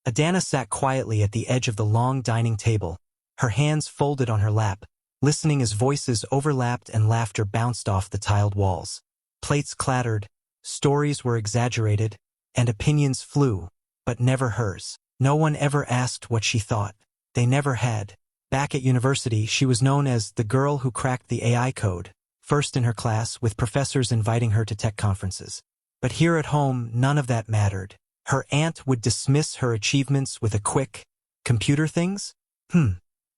Adana sat quietly at the edge of the long dining table, her hands folded on her lap, listening as voices overlapped and laughter bounced off the tiled walls. Plates clattered, stories were exaggerated, and opinions flew, but never hers. No one ever asked what she thought. They never had. Back at university, she was known as the girl who cracked the AI code, first in her class, with professors inviting her to tech conferences. But here at home, none of that mattered. Her aunt would dismiss her achievements with a quick, "Computer things?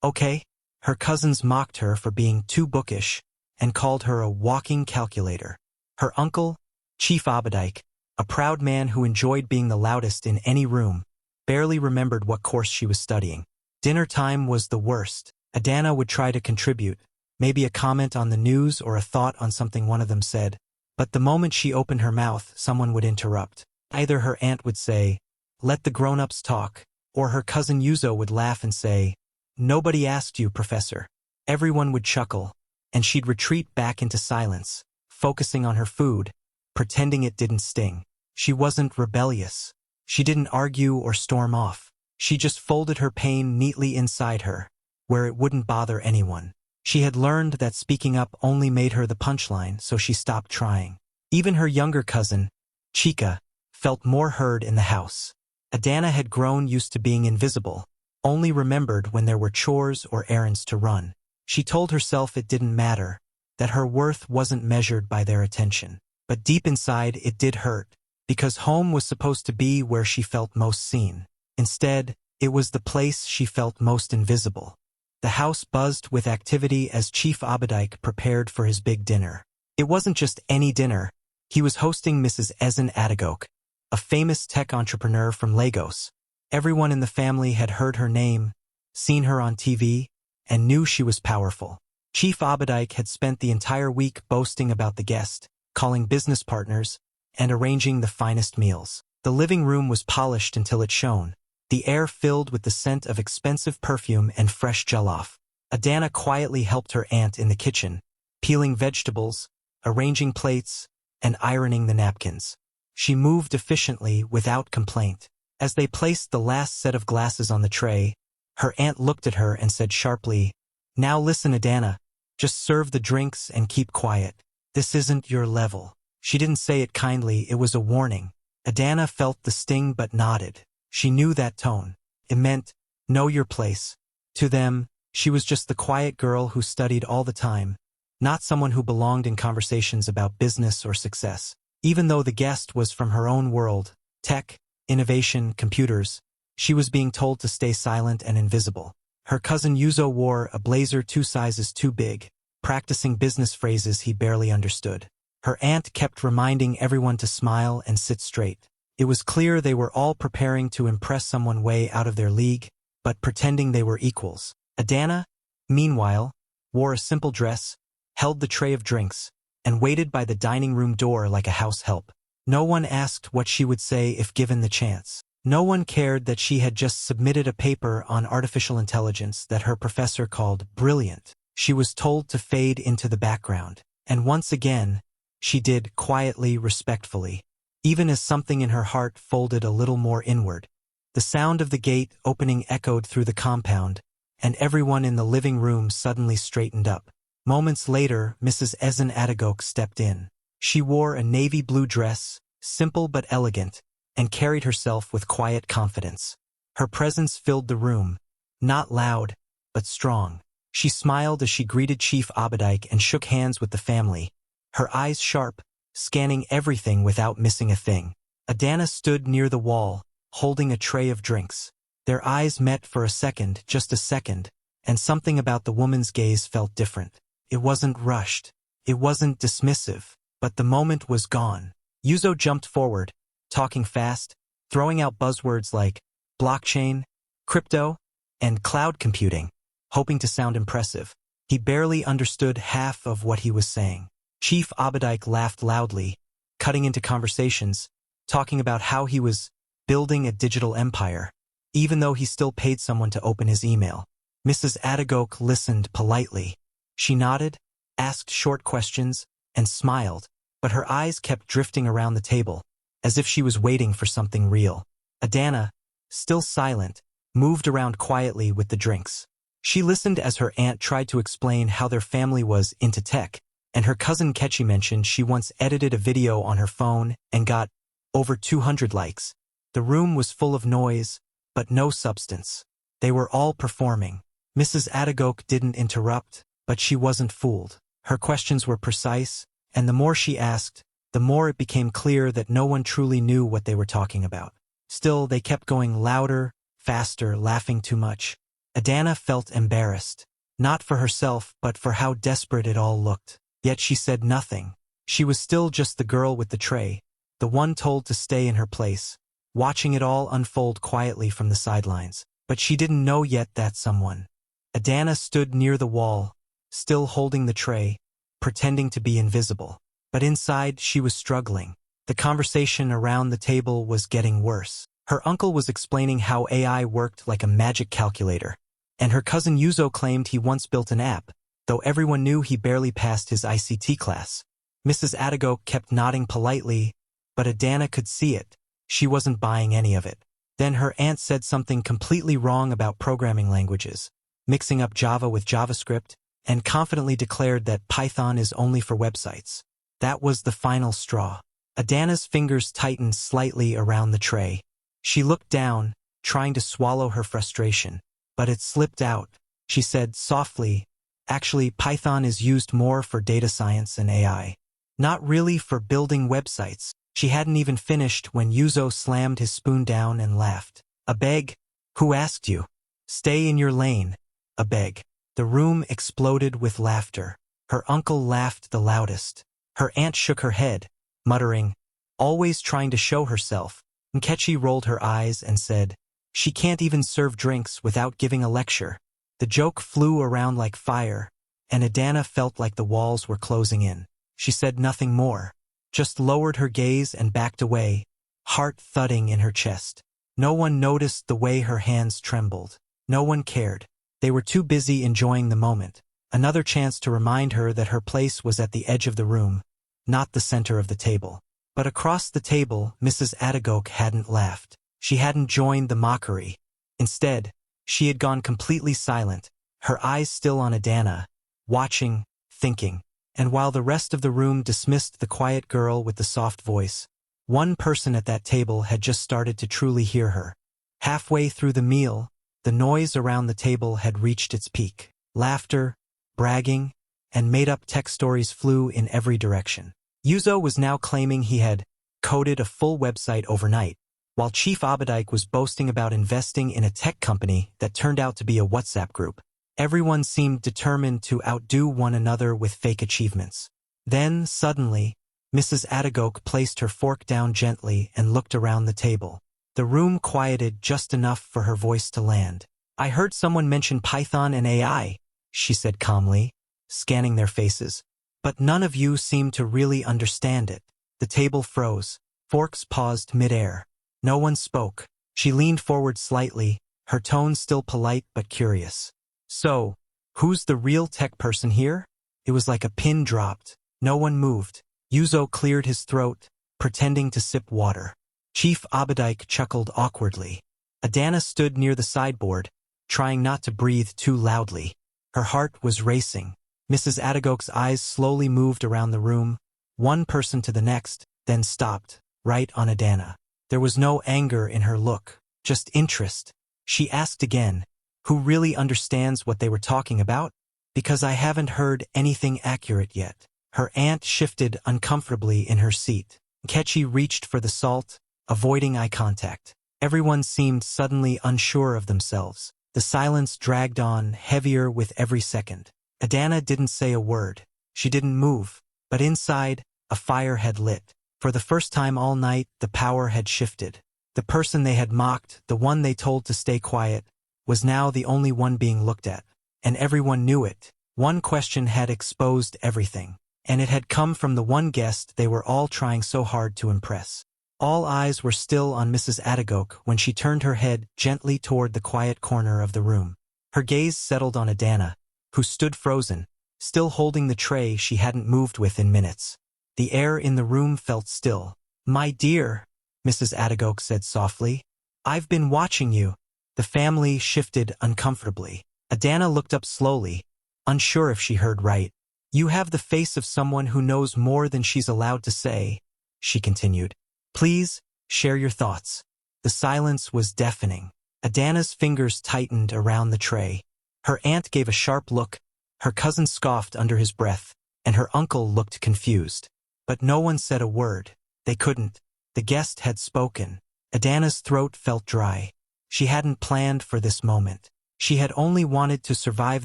Okay." Her cousins mocked her for being too bookish and called her a walking calculator. Her uncle, Chief Abadike, a proud man who enjoyed being the loudest in any room, barely remembered what course she was studying. Dinner time was the worst. Adana would try to contribute, maybe a comment on the news or a thought on something one of them said, but the moment she opened her mouth, someone would interrupt. Either her aunt would say, "Let the grown-ups talk," or her cousin Yuzo would laugh and say, "Nobody asked you, Professor." Everyone would chuckle, and she'd retreat back into silence, focusing on her food, pretending it didn't sting. She wasn't rebellious. She didn't argue or storm off. She just folded her pain neatly inside her, where it wouldn't bother anyone. She had learned that speaking up only made her the punchline, so she stopped trying. Even her younger cousin, Chika, felt more heard in the house. Adana had grown used to being invisible, only remembered when there were chores or errands to run. She told herself it didn't matter, that her worth wasn't measured by their attention. But deep inside it did hurt, because home was supposed to be where she felt most seen. Instead, it was the place she felt most invisible. The house buzzed with activity as Chief Abadike prepared for his big dinner. It wasn't just any dinner. He was hosting Mrs. Ezen Adagok, a famous tech entrepreneur from Lagos. Everyone in the family had heard her name, seen her on TV, and knew she was powerful. Chief Abadike had spent the entire week boasting about the guest, calling business partners, and arranging the finest meals. The living room was polished until it shone, the air filled with the scent of expensive perfume and fresh jollof. Adana quietly helped her aunt in the kitchen, peeling vegetables, arranging plates, and ironing the napkins. She moved efficiently without complaint. As they placed the last set of glasses on the tray, her aunt looked at her and said sharply, "Now listen, Adana, just serve the drinks and keep quiet. This isn't your level." She didn't say it kindly, it was a warning. Adana felt the sting but nodded. She knew that tone. It meant, know your place. To them, she was just the quiet girl who studied all the time, not someone who belonged in conversations about business or success. Even though the guest was from her own world, tech, innovation, computers, she was being told to stay silent and invisible. Her cousin Yuzo wore a blazer 2 sizes too big, practicing business phrases he barely understood. Her aunt kept reminding everyone to smile and sit straight. It was clear they were all preparing to impress someone way out of their league, but pretending they were equals. Adana, meanwhile, wore a simple dress, held the tray of drinks, and waited by the dining room door like a house help. No one asked what she would say if given the chance. No one cared that she had just submitted a paper on artificial intelligence that her professor called brilliant. She was told to fade into the background. And once again, she did quietly, respectfully, even as something in her heart folded a little more inward. The sound of the gate opening echoed through the compound, and everyone in the living room suddenly straightened up. Moments later, Mrs. Ezen Adagok stepped in. She wore a navy blue dress, simple but elegant, and carried herself with quiet confidence. Her presence filled the room, not loud, but strong. She smiled as she greeted Chief Abadike and shook hands with the family, her eyes sharp, scanning everything without missing a thing. Adana stood near the wall, holding a tray of drinks. Their eyes met for a second, just a second, and something about the woman's gaze felt different. It wasn't rushed. It wasn't dismissive, but the moment was gone. Yuzo jumped forward, talking fast, throwing out buzzwords like blockchain, crypto, and cloud computing, hoping to sound impressive. He barely understood half of what he was saying. Chief Abadike laughed loudly, cutting into conversations, talking about how he was building a digital empire, even though he still paid someone to open his email. Mrs. Adagok listened politely. She nodded, asked short questions, and smiled, but her eyes kept drifting around the table, as if she was waiting for something real. Adana, still silent, moved around quietly with the drinks. She listened as her aunt tried to explain how their family was into tech, and her cousin Kechi mentioned she once edited a video on her phone and got over 200 likes. The room was full of noise, but no substance. They were all performing. Mrs. Adagok didn't interrupt, but she wasn't fooled. Her questions were precise, and the more she asked, the more it became clear that no one truly knew what they were talking about. Still, they kept going louder, faster, laughing too much. Adana felt embarrassed, not for herself but for how desperate it all looked. Yet she said nothing. She was still just the girl with the tray, the one told to stay in her place, watching it all unfold quietly from the sidelines. But she didn't know yet that someone. Adana stood near the wall, still holding the tray, pretending to be invisible. But inside, she was struggling. The conversation around the table was getting worse. Her uncle was explaining how AI worked like a magic calculator, and her cousin Yuzo claimed he once built an app, though everyone knew he barely passed his ICT class. Mrs. Adagok kept nodding politely, but Adana could see it. She wasn't buying any of it. Then her aunt said something completely wrong about programming languages, mixing up Java with JavaScript, and confidently declared that Python is only for websites. That was the final straw. Adana's fingers tightened slightly around the tray. She looked down, trying to swallow her frustration, but it slipped out. She said softly, "Actually, Python is used more for data science and AI. Not really for building websites." She hadn't even finished when Yuzo slammed his spoon down and laughed. "A beg? Who asked you? Stay in your lane. A beg." The room exploded with laughter. Her uncle laughed the loudest. Her aunt shook her head, muttering, "Always trying to show herself." Nkechi rolled her eyes and said, "She can't even serve drinks without giving a lecture." The joke flew around like fire, and Adana felt like the walls were closing in. She said nothing more, just lowered her gaze and backed away, heart thudding in her chest. No one noticed the way her hands trembled. No one cared. They were too busy enjoying the moment. Another chance to remind her that her place was at the edge of the room, not the center of the table. But across the table, Mrs. Adagok hadn't laughed. She hadn't joined the mockery. Instead, she had gone completely silent, her eyes still on Adana, watching, thinking. And while the rest of the room dismissed the quiet girl with the soft voice, one person at that table had just started to truly hear her. Halfway through the meal, the noise around the table had reached its peak. Laughter, bragging, and made-up tech stories flew in every direction. Yuzo was now claiming he had coded a full website overnight, while Chief Abadike was boasting about investing in a tech company that turned out to be a WhatsApp group. Everyone seemed determined to outdo one another with fake achievements. Then, suddenly, Mrs. Adagok placed her fork down gently and looked around the table. The room quieted just enough for her voice to land. "I heard someone mention Python and AI," she said calmly, scanning their faces. "But none of you seemed to really understand it." The table froze. Forks paused mid-air. No one spoke. She leaned forward slightly, her tone still polite but curious. "So, who's the real tech person here?" It was like a pin dropped. No one moved. Yuzo cleared his throat, pretending to sip water. Chief Abadike chuckled awkwardly. Adana stood near the sideboard, trying not to breathe too loudly. Her heart was racing. Mrs. Adagok's eyes slowly moved around the room, one person to the next, then stopped, right on Adana. There was no anger in her look, just interest. She asked again, "Who really understands what they were talking about? Because I haven't heard anything accurate yet." Her aunt shifted uncomfortably in her seat. Nkechi reached for the salt, avoiding eye contact. Everyone seemed suddenly unsure of themselves. The silence dragged on, heavier with every second. Adana didn't say a word. She didn't move. But inside, a fire had lit. For the first time all night, the power had shifted. The person they had mocked, the one they told to stay quiet, was now the only one being looked at. And everyone knew it. One question had exposed everything. And it had come from the one guest they were all trying so hard to impress. All eyes were still on Mrs. Adagok when she turned her head gently toward the quiet corner of the room. Her gaze settled on Adana, who stood frozen, still holding the tray she hadn't moved with in minutes. The air in the room felt still. "My dear," Mrs. Adagok said softly, I've been watching you. The family shifted uncomfortably. Adana looked up slowly, unsure if she heard right. You have the face of someone who knows more than she's allowed to say, she continued. Please, share your thoughts. The silence was deafening. Adana's fingers tightened around the tray. Her aunt gave a sharp look, her cousin scoffed under his breath, and her uncle looked confused. But no one said a word. They couldn't. The guest had spoken. Adana's throat felt dry. She hadn't planned for this moment. She had only wanted to survive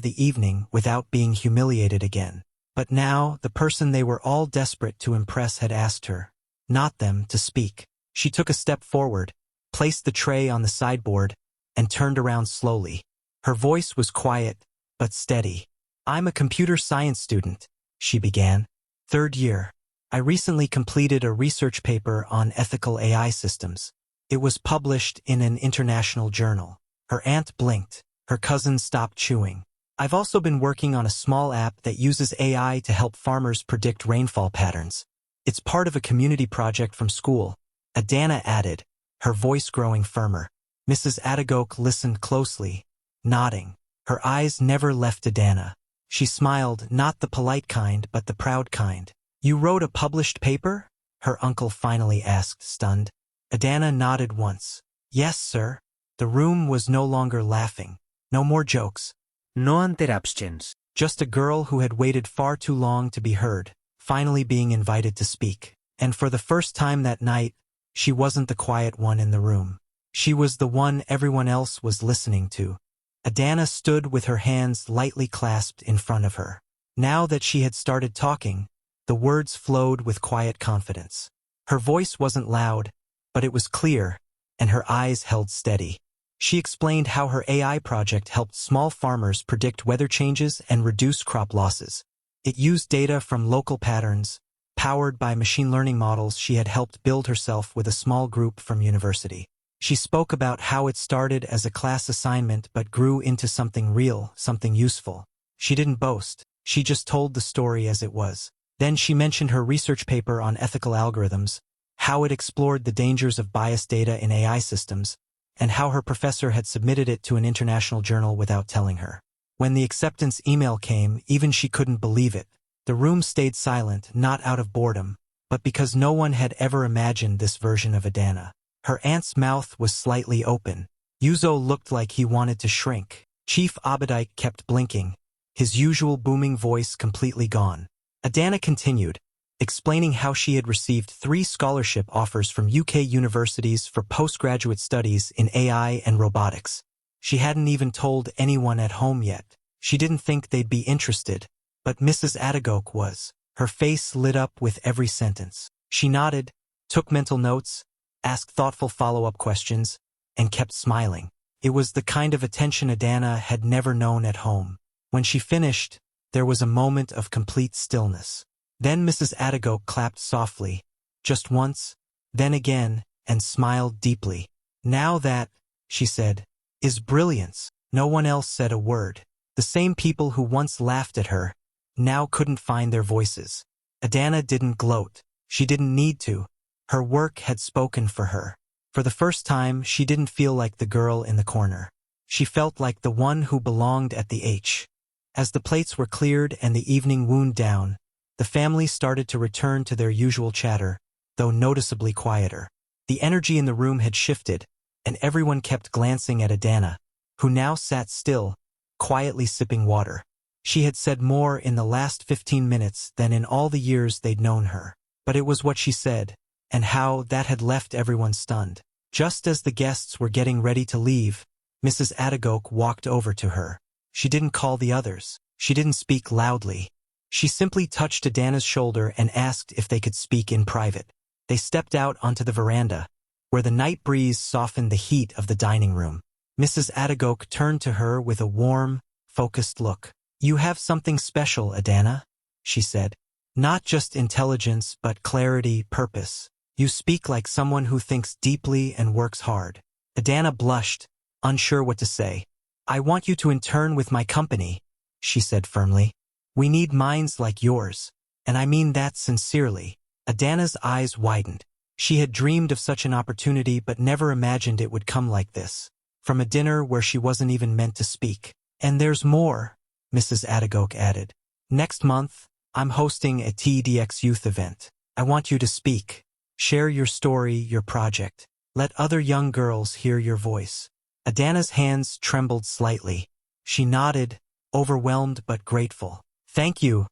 the evening without being humiliated again. But now, the person they were all desperate to impress had asked her, not them, to speak. She took a step forward, placed the tray on the sideboard, and turned around slowly. Her voice was quiet, but steady. I'm a computer science student, she began. 3rd year. I recently completed a research paper on ethical AI systems. It was published in an international journal. Her aunt blinked. Her cousin stopped chewing. I've also been working on a small app that uses AI to help farmers predict rainfall patterns. It's part of a community project from school, Adana added, her voice growing firmer. Mrs. Adagok listened closely, nodding. Her eyes never left Adana. She smiled, not the polite kind, but the proud kind. You wrote a published paper? Her uncle finally asked, stunned. Adana nodded once. Yes, sir. The room was no longer laughing. No more jokes. No interruptions. Just a girl who had waited far too long to be heard, finally being invited to speak. And for the first time that night, she wasn't the quiet one in the room. She was the one everyone else was listening to. Adana stood with her hands lightly clasped in front of her. Now that she had started talking, the words flowed with quiet confidence. Her voice wasn't loud, but it was clear, and her eyes held steady. She explained how her AI project helped small farmers predict weather changes and reduce crop losses. It used data from local patterns, powered by machine learning models she had helped build herself with a small group from university. She spoke about how it started as a class assignment but grew into something real, something useful. She didn't boast. She just told the story as it was. Then she mentioned her research paper on ethical algorithms, how it explored the dangers of biased data in AI systems, and how her professor had submitted it to an international journal without telling her. When the acceptance email came, even she couldn't believe it. The room stayed silent, not out of boredom, but because no one had ever imagined this version of Adana. Her aunt's mouth was slightly open. Yuzo looked like he wanted to shrink. Chief Abadike kept blinking, his usual booming voice completely gone. Adana continued, explaining how she had received 3 scholarship offers from UK universities for postgraduate studies in AI and robotics. She hadn't even told anyone at home yet. She didn't think they'd be interested, but Mrs. Adagok was. Her face lit up with every sentence. She nodded, took mental notes, asked thoughtful follow-up questions, and kept smiling. It was the kind of attention Adana had never known at home. When she finished, there was a moment of complete stillness. Then Mrs. Adagok clapped softly, just once, then again, and smiled deeply. Now that, she said, is brilliance. No one else said a word. The same people who once laughed at her, now couldn't find their voices. Adana didn't gloat. She didn't need to. Her work had spoken for her. For the first time, she didn't feel like the girl in the corner. She felt like the one who belonged at the H. As the plates were cleared and the evening wound down, the family started to return to their usual chatter, though noticeably quieter. The energy in the room had shifted, and everyone kept glancing at Adana, who now sat still, quietly sipping water. She had said more in the last 15 minutes than in all the years they'd known her. But it was what she said, and how that had left everyone stunned. Just as the guests were getting ready to leave, Mrs. Adagok walked over to her. She didn't call the others. She didn't speak loudly. She simply touched Adana's shoulder and asked if they could speak in private. They stepped out onto the veranda, where the night breeze softened the heat of the dining room. Mrs. Adagok turned to her with a warm, focused look. You have something special, Adana, she said. Not just intelligence, but clarity, purpose. You speak like someone who thinks deeply and works hard. Adana blushed, unsure what to say. I want you to intern with my company, she said firmly. We need minds like yours, and I mean that sincerely. Adana's eyes widened. She had dreamed of such an opportunity but never imagined it would come like this. From a dinner where she wasn't even meant to speak. And there's more, Mrs. Adagok added. Next month, I'm hosting a TEDx youth event. I want you to speak. Share your story, your project. Let other young girls hear your voice. Adana's hands trembled slightly. She nodded, overwhelmed but grateful. Thank you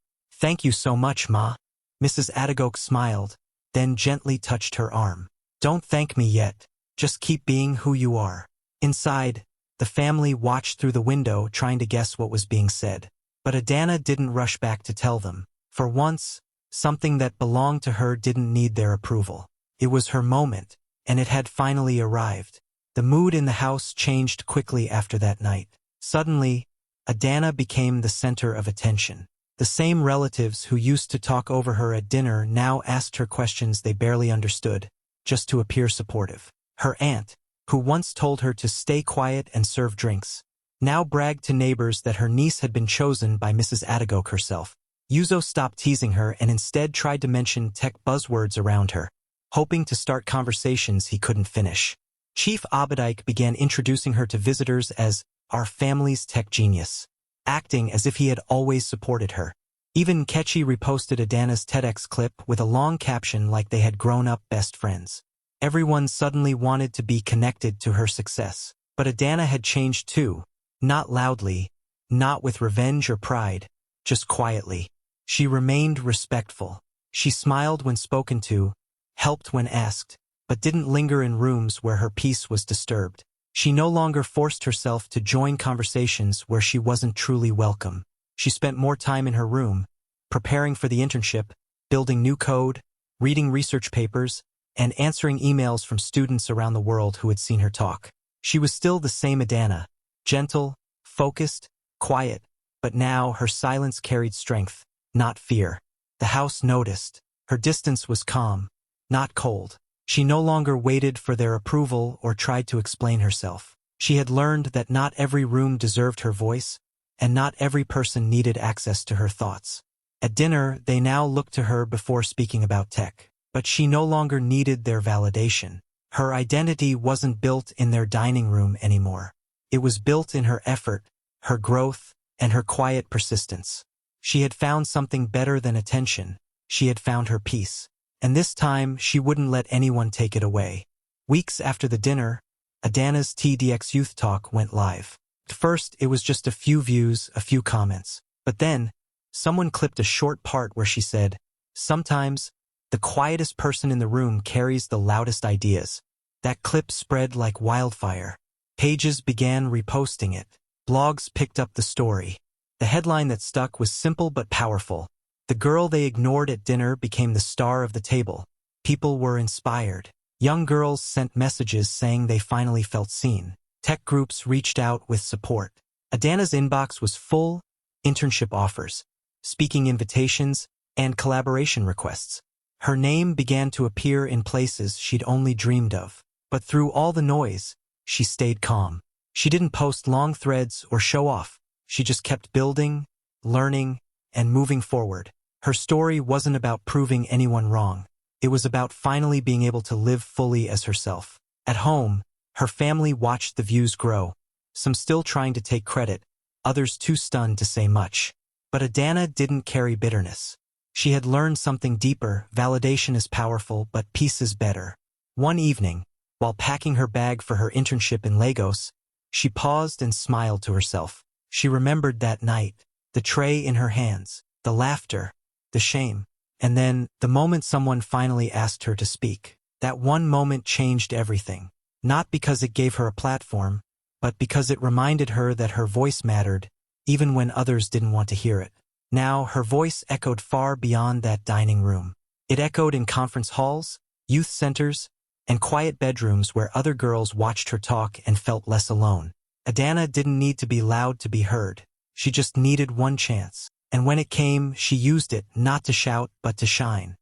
so much, Ma. Mrs. Adagok smiled, then gently touched her arm. Don't thank me yet. Just keep being who you are. Inside, the family watched through the window trying to guess what was being said. But Adana didn't rush back to tell them. For once, something that belonged to her didn't need their approval. It was her moment, and it had finally arrived. The mood in the house changed quickly after that night. Suddenly, Adana became the center of attention. The same relatives who used to talk over her at dinner now asked her questions they barely understood, just to appear supportive. Her aunt, who once told her to stay quiet and serve drinks, now bragged to neighbors that her niece had been chosen by Mrs. Adagok herself. Yuzo stopped teasing her and instead tried to mention tech buzzwords around her, hoping to start conversations he couldn't finish. Chief Abadike began introducing her to visitors as our family's tech genius, acting as if he had always supported her. Even Kechi reposted Adana's TEDx clip with a long caption like they had grown up best friends. Everyone suddenly wanted to be connected to her success. But Adana had changed too, not loudly, not with revenge or pride, just quietly. She remained respectful. She smiled when spoken to, helped when asked, but didn't linger in rooms where her peace was disturbed. She no longer forced herself to join conversations where she wasn't truly welcome. She spent more time in her room, preparing for the internship, building new code, reading research papers, and answering emails from students around the world who had seen her talk. She was still the same Adana, gentle, focused, quiet, but now her silence carried strength, not fear. The house noticed. Her distance was calm, not cold. She no longer waited for their approval or tried to explain herself. She had learned that not every room deserved her voice, and not every person needed access to her thoughts. At dinner, they now looked to her before speaking about tech. But she no longer needed their validation. Her identity wasn't built in their dining room anymore. It was built in her effort, her growth, and her quiet persistence. She had found something better than attention. She had found her peace. And this time, she wouldn't let anyone take it away. Weeks after the dinner, Adana's TEDx Youth Talk went live. At first, it was just a few views, a few comments. But then, someone clipped a short part where she said, "Sometimes, the quietest person in the room carries the loudest ideas." That clip spread like wildfire. Pages began reposting it. Blogs picked up the story. The headline that stuck was simple but powerful. The girl they ignored at dinner became the star of the table. People were inspired. Young girls sent messages saying they finally felt seen. Tech groups reached out with support. Adana's inbox was full, internship offers, speaking invitations, and collaboration requests. Her name began to appear in places she'd only dreamed of. But through all the noise, she stayed calm. She didn't post long threads or show off. She just kept building, learning, and moving forward. Her story wasn't about proving anyone wrong. It was about finally being able to live fully as herself. At home, her family watched the views grow, some still trying to take credit, others too stunned to say much. But Adana didn't carry bitterness. She had learned something deeper. Validation is powerful, but peace is better. One evening, while packing her bag for her internship in Lagos, she paused and smiled to herself. She remembered that night, the tray in her hands, the laughter, the shame, and then the moment someone finally asked her to speak. That one moment changed everything. Not because it gave her a platform, but because it reminded her that her voice mattered, even when others didn't want to hear it. Now, her voice echoed far beyond that dining room. It echoed in conference halls, youth centers, and quiet bedrooms where other girls watched her talk and felt less alone. Adana didn't need to be loud to be heard. She just needed one chance. And when it came, she used it, not to shout, but to shine.